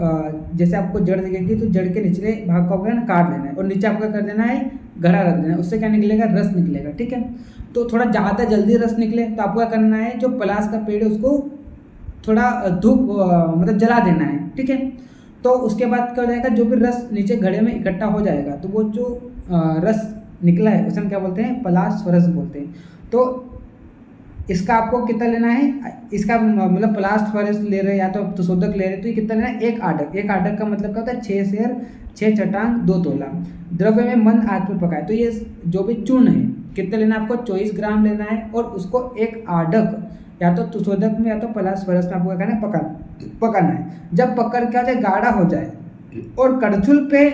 जैसे आपको जड़ दिखेगी तो जड़ के निचले भाग को आपको ना काट लेना है और नीचे आपको कर देना है, घड़ा रख देना है। उससे क्या निकलेगा, रस निकलेगा, ठीक है। तो थोड़ा ज़्यादा जल्दी रस निकले तो आपको क्या करना है, जो पलाश का पेड़ है उसको थोड़ा धूप मतलब जला देना है, ठीक है। तो उसके बाद क्या हो जाएगा, जो भी रस नीचे घड़े में इकट्ठा हो जाएगा तो वो जो रस निकला है उसे हम क्या बोलते हैं, पलाश रस बोलते हैं। तो इसका आपको कितना लेना है, इसका मतलब पलाश फॉरेस्ट ले रहे हैं या तो तुशोदक ले रहे हैं, तो ये कितना लेना है, 1 आडक। 1 आडक का मतलब क्या होता है, 6 सेर 6 चटांग 2 तोला, द्रव्य में मंद आंच पर पकाए। तो ये जो भी चूर्ण है कितना लेना है, आपको 24 ग्राम लेना है और उसको 1 आडक या तो तुशोदक में या तो पलाश फॉरेस्ट में आपको क्या करना है, पकाना है। जब पककर क्या हो जाए, गाढ़ा हो जाए और कड़छुल पे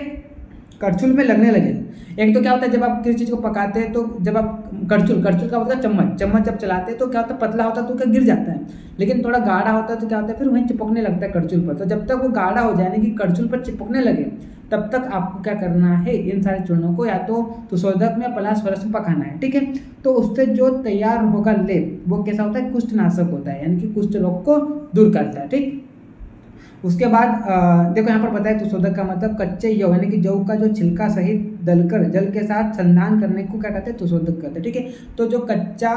करछुल में लगने लगे। एक तो क्या होता है जब आप किसी चीज़ को पकाते हैं तो जब आप करछुल करछुल का होता है चम्मच, चम्मच जब चलाते हैं तो क्या होता है पतला होता है तो क्या गिर जाता है, लेकिन थोड़ा गाढ़ा होता है तो क्या होता है फिर वहीं चिपकने लगता है करछुल पर। तो जब तक वो गाढ़ा हो जाए यानी कि करछुल पर चिपकने लगे तब तक आपको क्या करना है, इन सारे चूर्णों को या तो सुशोधक में पलाश फरस में पकाना है, ठीक है। तो उससे जो तैयार होगा लेप वो कैसा होता है, कुष्ठनाशक होता है, यानी कि कुष्ठ रोग को दूर करता है, ठीक। उसके बाद देखो यहाँ पर बताया तुषोधक का मतलब कच्चे यौ यानी कि जौ का जो छिलका सहित दलकर जल के साथ संधान करने को क्या कहते हैं, तुषोधक कहते हैं, ठीक है। तो जो कच्चा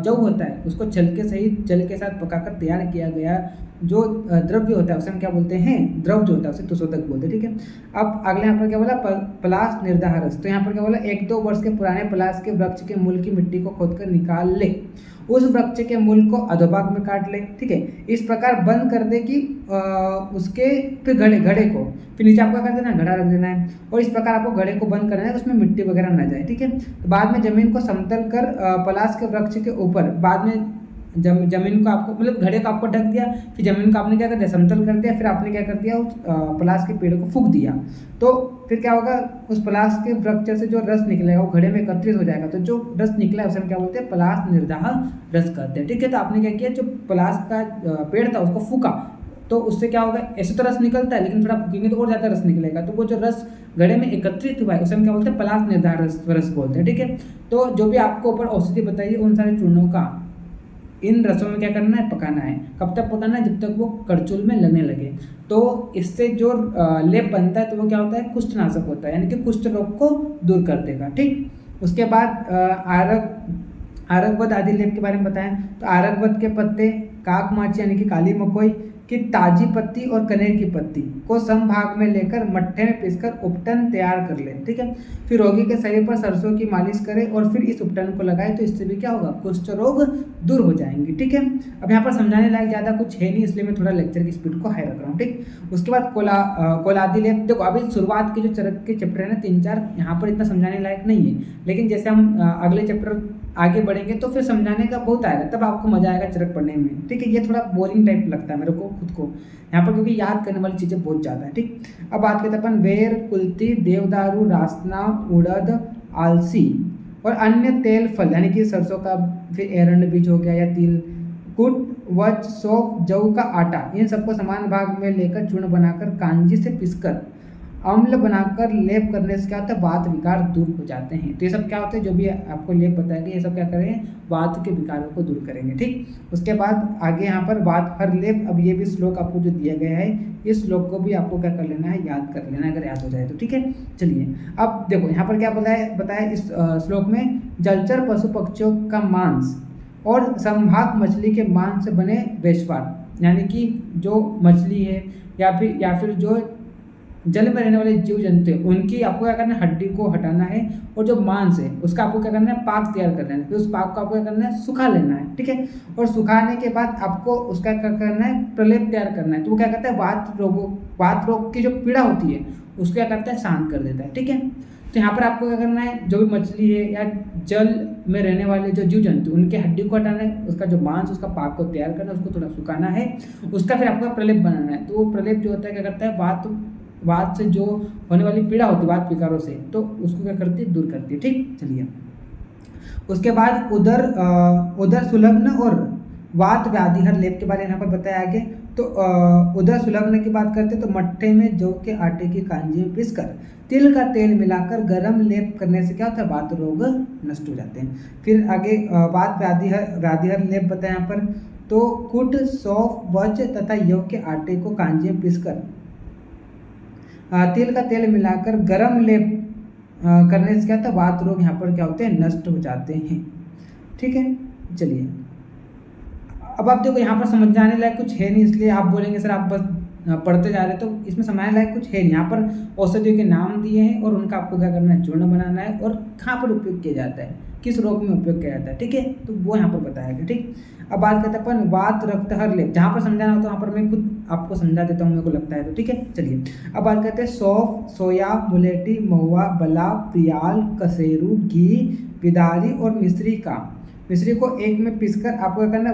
जौ होता है उसको छिलके सहित जल के साथ पकाकर तैयार किया गया जो द्रव्य होता है उसे हम क्या बोलते हैं, द्रव जो होता है उसे तुषोधक बोलते हैं, ठीक है। अब अगले यहाँ पर क्या बोला, पलाश निर्दाह रस। तो यहाँ पर क्या बोला, 1-2 वर्ष के पुराने पलाश के वृक्ष के मूल की मिट्टी को खोदकर निकाल ले, उस वृक्ष के मूल को अधोभाग में काट ले, ठीक है। इस प्रकार बंद कर दे कि उसके फिर घड़े को फिर नीचे आपको क्या कर देना है, घड़ा रख देना है, और इस प्रकार आपको घड़े को बंद करना है उसमें मिट्टी वगैरह ना जाए, ठीक है। तो बाद में जमीन को समतल कर पलाश के वृक्ष के ऊपर बाद में जमीन को आपको मतलब घड़े को आपको ढक दिया, फिर जमीन को आपने क्या कर दिया, समतल कर दिया, फिर आपने क्या कर दिया, उस पलाश के पेड़ को फूंक दिया। तो फिर क्या होगा, उस पलाश के वृक्ष से जो रस निकलेगा वो घड़े में एकत्रित हो जाएगा। तो जो रस निकला है उसे हम क्या बोलते हैं, पलाश निर्दाह रस कहते हैं, ठीक है। तो आपने क्या किया, जो पलाश का पेड़ था उसको फूका, तो उससे क्या होगा, ऐसे तो रस निकलता है लेकिन थोड़ा फूकेंगे तो और ज़्यादा रस निकलेगा। तो वो जो रस घड़े में एकत्रित हुआ है उसे हम क्या बोलते हैं, पलाश निर्दाह रस बोलते हैं, ठीक है। तो जो भी आपको ऊपर औषधि बताइए उन सारे चूर्णों का इन रसों में क्या करना है, पकाना है। कब तक पकाना है, जब तक वो करचुल में लगने लगे। तो इससे जो लेप बनता है तो वो क्या होता है, कुष्ठनाशक होता है, यानी कि कुष्ठ रोग को दूर कर देगा, ठीक। उसके बाद आरकवद आदि लेप के बारे में बताएं तो आरकवद के पत्ते, काक माची यानी कि काली मकोई की ताजी पत्ती और कनेर की पत्ती को समभाग में लेकर मट्ठे में पीसकर उपटन तैयार कर ले, ठीक है। फिर रोगी के शरीर पर सरसों की मालिश करें और फिर इस उपटन को लगाए तो इससे भी क्या होगा, कुष्ठ रोग दूर हो जाएंगे, ठीक है। अब यहाँ पर समझाने लायक ज़्यादा कुछ है नहीं, इसलिए मैं थोड़ा लेक्चर की स्पीड को हाई रख रहा हूँ, ठीक। उसके बाद कोलादी लेप, देखो अभी शुरुआत के जो चरक के चैप्टर है ना 3-4, यहाँ पर इतना समझाने लायक नहीं है, लेकिन जैसे हम अगले चैप्टर आगे बढ़ेंगे तो फिर समझाने का बहुत आएगा, तब आपको मजा आएगा चरक पढ़ने में, ठीक है। ये थोड़ा बोरिंग टाइप लगता है मेरे को खुद को यहाँ पर, क्योंकि याद करने वाली चीज़ें बहुत ज़्यादा है, ठीक। अब बात करते हैं अपन वेर, कुल्थी, देवदारू, रासना, उड़द, आलसी और अन्य तेल फल यानी कि सरसों का, फिर एरंड बीज हो गया या तिल, कुट, वच, सौंफ, जौ का आटा, इन सबको समान भाग में लेकर चूर्ण बनाकर कांजी से पीसकर अम्ल बनाकर लेप करने से क्या होता है, वात विकार दूर हो जाते हैं। तो ये सब क्या होता है, जो भी आपको लेप बताएंगे ये सब क्या करेंगे, वात के विकारों को दूर करेंगे, ठीक। उसके बाद आगे यहाँ पर वात हर लेप, अब ये भी श्लोक आपको जो दिया गया है इस श्लोक को भी आपको क्या कर लेना है, याद कर लेना है, अगर याद हो जाए तो, ठीक है। चलिए अब देखो यहाँ पर क्या बताया इस श्लोक में, जलचर पशु पक्षियों का मांस और संभाग मछली के मांस से बने वेशवार, यानी कि जो मछली है या फिर जो जल में रहने वाले जीव जंतु हैं उनकी आपको क्या करना है, हड्डी को हटाना है, और जो मांस है उसका आपको क्या करना है, पाक तैयार करना है। फिर उस पाक को आपको क्या करना है, सुखा लेना है, ठीक है। और सुखाने के बाद आपको उसका क्या करना है, प्रलेप तैयार करना है। तो वो क्या करता है, वात रोग की जो पीड़ा होती है उसको क्या करता है, शांत कर देता है, ठीक है। तो यहाँ पर आपको क्या करना है, जो भी मछली है या जल में रहने वाले जो जीव जंतु उनके हड्डी को हटाना है, उसका जो मांस उसका पाक को तैयार करना है, उसको थोड़ा सुखाना है, उसका फिर आपको प्रलेप बनाना है। तो वो प्रलेप जो होता है क्या करता है, वात से जो होने वाली पीड़ा होती है वात विकारों से, तो उसको क्या करती है, दूर करती है, ठीक। चलिए उसके बाद उदर सुलग्न और वात व्याधि हर लेप के बारे में यहाँ पर बताया आगे। तो उदर सुलग्न की बात करते हैं तो मट्ठे में जौ के आटे की कांजी में पीसकर तिल का तेल मिलाकर गर्म लेप करने से क्या होता है, वात रोग नष्ट हो जाते हैं। फिर आगे वात व्याधि हर लेप बताया यहाँ पर, तो कुट, सौंफ, वच तथा यौ के आटे को कांजी में पीसकर तिल का तेल मिलाकर गरम लेप करने से क्या होता है, वात रोग यहाँ पर क्या होते हैं, नष्ट हो जाते हैं, ठीक है। चलिए अब आप देखो यहाँ पर समझाने लायक कुछ है नहीं, इसलिए आप बोलेंगे सर आप बस पढ़ते जा रहे, तो इसमें समझाने लायक कुछ है नहीं। यहाँ पर औषधियों के नाम दिए हैं और उनका आपको क्या करना है, चूर्ण बनाना है, और कहाँ पर उपयोग किया जाता है, किस रोग में उपयोग किया जाता है, ठीक है। तो वो यहाँ पर बताया गया, ठीक। अब बात करते हैं अपन वात रक्त हर लेप, जहाँ पर समझाना हो तो वहाँ पर मैं खुद आपको समझा देता हूँ, मेरे को लगता है तो, ठीक है। चलिए अब बात करते हैं सौंफ, सोया, मुलेठी, महुआ, बला, प्रियाल, कसेरू, घी, विदारी और मिश्री को एक में पीसकर आपको क्या करना,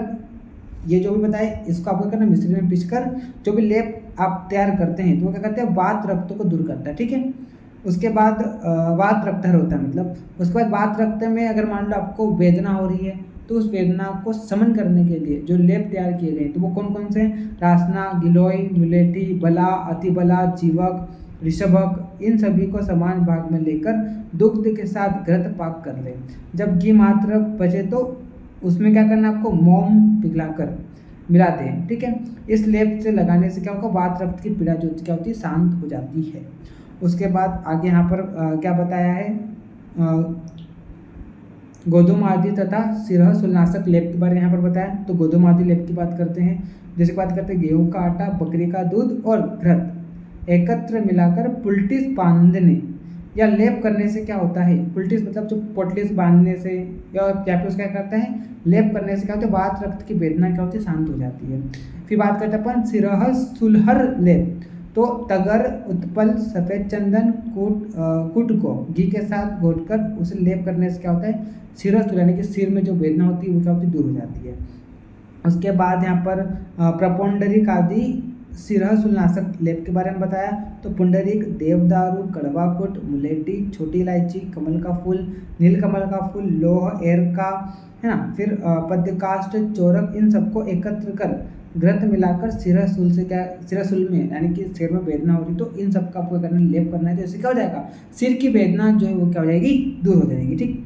ये जो भी बताए इसको आपको करना, मिश्री में पीसकर जो भी लेप आप तैयार करते हैं तो वो क्या करते हैं, वात रक्त को दूर करता है, ठीक है। उसके बाद वात रक्त होता है, मतलब उसके बाद वात रक्त में अगर मान लो आपको वेदना हो रही है तो उस वेदना को समन करने के लिए जो लेप तैयार किए गए तो वो कौन कौन से हैं? रासना, गिलोय, मुलेठी, बला, अतिबला, जीवक, ऋषभक, इन सभी को समान भाग में लेकर दुग्ध के साथ घृत पाक कर लें। जब घी मात्र बचे तो उसमें क्या करना है आपको? मोम पिघलाकर मिला दें। ठीक है, इस लेप से लगाने से क्या होगा? वात रक्त की पीड़ा जो क्या होती है? शांत हो जाती है। उसके बाद आगे यहाँ पर क्या बताया है? गोधूम आदि तथा सिरह सुलनाशक लेप के बारे में यहाँ पर बताया। तो गोधूम आदि लेप की बात करते हैं, जैसे बात करते हैं गेहूं का आटा, बकरी का दूध और घृत एकत्र मिलाकर पुलटिस बांधने या लेप करने से क्या होता है? पुलटिस मतलब जो पोटलिस बांधने से या कैप्यूस क्या करता है? लेप करने से क्या होता है? वात रक्त की वेदना क्या होती है? शांत हो जाती है। फिर बात करते हैं अपन सिरह सुलहर लेप। तो तगर, उत्पल, सफ़ेद चंदन, कूट को घी के साथ घोटकर उसे लेप करने से क्या होता है? सिरह यानी कि सिर में जो वेदना होती है वो क्या होती है? दूर हो जाती है। उसके बाद यहाँ पर प्रपोंडरिक आदि सिरह सुलनाशक लेप के बारे में बताया। तो पुंडरीक, देवदारू, कड़वाकुट, मुलेठी, छोटी इलायची, कमल का फूल, नीलकमल का फूल, लौह, एरका, है ना, फिर पद्यकाष्ठ, चोरक, इन सबको एकत्र कर घृत मिलाकर सिरहसूल से क्या, सिरहसूल में यानी कि सिर में वेदना हो रही तो इन सब का आपको करना, लेप करना है। तो इससे क्या हो जाएगा? सिर की वेदना जो है वो क्या हो जाएगी? दूर हो जाएगी। ठीक,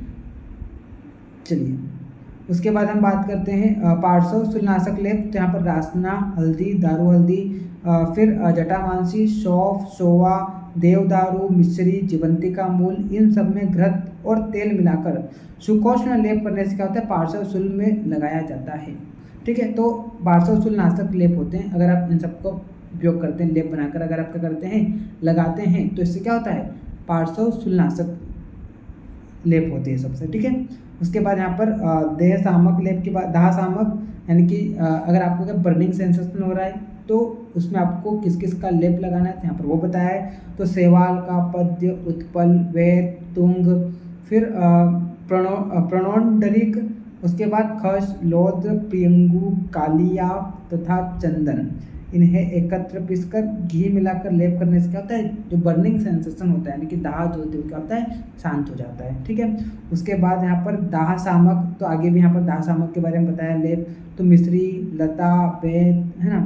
चलिए उसके बाद हम बात करते हैं पार्श्व सुलनाशक लेप। तो यहाँ पर रासना, हल्दी, दारू हल्दी, फिर जटामांसी, सौंफ, सोवा, देवदारू, मिश्री, जीवंती का मूल, इन सब में घृत और तेल मिलाकर सुकोष्ण लेप करने से क्या होता है? पार्श्व शूल में लगाया जाता है। ठीक है, तो पार्श्व शूलनाशक लेप होते हैं। अगर आप इन सबको उपयोग करते हैं, लेप बनाकर अगर आप क्या करते हैं? लगाते हैं, तो इससे क्या होता है? पार्श्व शूलनाशक लेप होते हैं सबसे। ठीक है, उसके बाद यहाँ पर देह सामक लेप के बाद दाह सामक, यानी कि अगर आपको क्या बर्निंग सेंसेशन हो रहा है तो उसमें आपको किस किस का लेप लगाना है, तो यहाँ पर वो बताया है। तो सेवाल का, पद्य, उत्पल, वेद, तुंग, फिर प्रणोंडरिक, उसके बाद खश, लौद्र, प्रियंगु, कालिया तथा चंदन, इन्हें एकत्र पीसकर घी मिलाकर लेप करने से क्या होता है? जो बर्निंग सेंसेशन होता है यानी कि दाह जो होती है क्या होता है? शांत हो जाता है। ठीक है, उसके बाद यहाँ पर दाह सामक, तो आगे भी यहाँ पर दाह सामक के बारे में बताया लेप। तो मिश्री, लता, बेत, है ना,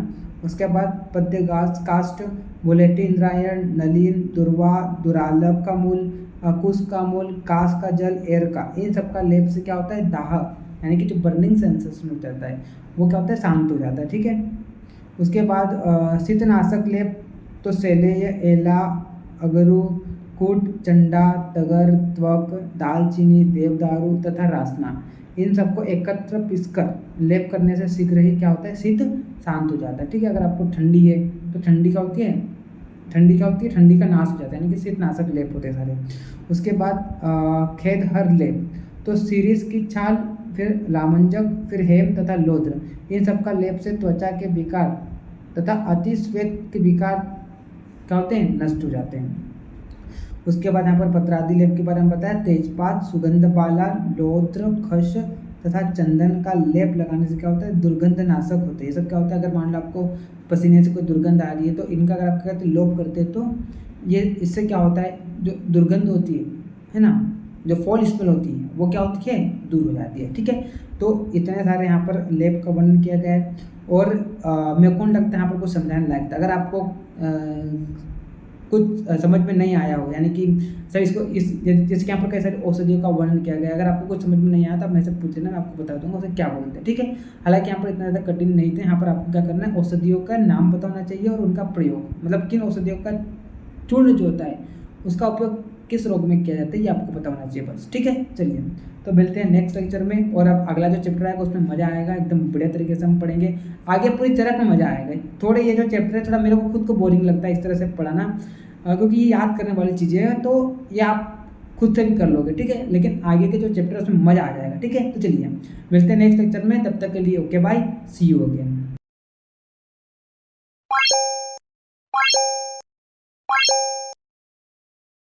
उसके बाद पद्य काष्ठ, मुलेठी, इंद्रायण, नलीन, दुर्वा, दुरालब का मूल, कुश का मूल, काश का जल, एर का, इन सब का लेप से क्या होता है? दाह यानी कि जो बर्निंग सेंसेशन हो जाता है वो क्या होता है? शांत हो जाता है। ठीक है, उसके बाद शीतनाशक लेप। तो सेलेय, एला, अगरू, कूट, चंडा, तगर, त्वक, दालचीनी, देवदारू तथा रासना, इन सबको एकत्र पीसकर लेप करने से शीघ्र ही क्या होता है? शीत शांत हो जाता है। ठीक है, अगर आपको ठंडी है तो ठंडी क्या होती है? ठंडी क्या होती है? ठंडी का नाश हो जाता है, यानी कि शीतनाशक लेप होते हैं सारे। उसके बाद खेदहर लेप। तो सीरीज की छाल, फिर लामंजक, फिर हेम तथा लोद्र, इन सब का लेप से त्वचा के विकार तथा अतिश्वेत के विकार क्या होते हैं? नष्ट हो जाते हैं। उसके बाद यहाँ पर पत्रादि लेप के बारे में बताया। तेजपात, सुगंध बाला, लोद्र, खश तथा चंदन का लेप लगाने से क्या होता है? दुर्गंध नाशक होते हैं। ये सब क्या होता है? अगर मान लो आपको पसीने से कोई दुर्गंध आ रही है तो इनका अगर आप क्या करते लोप करते हैं तो ये इससे क्या होता है? जो दुर्गंध होती है ना, जो फॉल स्मेल होती है वो क्या होती है? दूर हो जाती है। ठीक है, तो इतने सारे यहाँ पर लेप का वर्णन किया गया है। और मेरे को लगता है यहाँ पर कुछ समझाने लायक था। अगर आपको कुछ समझ में नहीं आया हो, यानी कि सर इसको इस जैसे कि यहाँ पर कई सारी औषधियों का वर्णन किया गया, अगर आपको कुछ समझ में नहीं आया तो आप मेरे से पूछ लेना, मैं आपको बता दूंगा उसे क्या बोलते हैं। ठीक है, हालांकि यहाँ पर इतना ज़्यादा कठिन नहीं थे। यहाँ पर आपको क्या करना है? औषधियों का नाम पता होना चाहिए और उनका प्रयोग, मतलब किन औषधियों का चूर्ण जो होता है उसका उपयोग किस रोग में किया जाता है ये आपको पता होना चाहिए बस। ठीक है, चलिए तो मिलते हैं नेक्स्ट लेक्चर में। और अब अगला जो चैप्टर आएगा उसमें मज़ा आएगा, एकदम बढ़िया तरीके से हम पढ़ेंगे आगे, पूरी तरह में मज़ा आएगा। थोड़े ये जो चैप्टर है थोड़ा मेरे को खुद को बोरिंग लगता है इस तरह से पढ़ाना, क्योंकि ये याद करने वाली चीज़ें हैं तो ये आप खुद से भी कर लोगे। ठीक है, लेकिन आगे के जो चैप्टर है उसमें मज़ा आ जाएगा। ठीक है, तो चलिए मिलते हैं नेक्स्ट लेक्चर में, तब तक के लिए okay bye, see you again.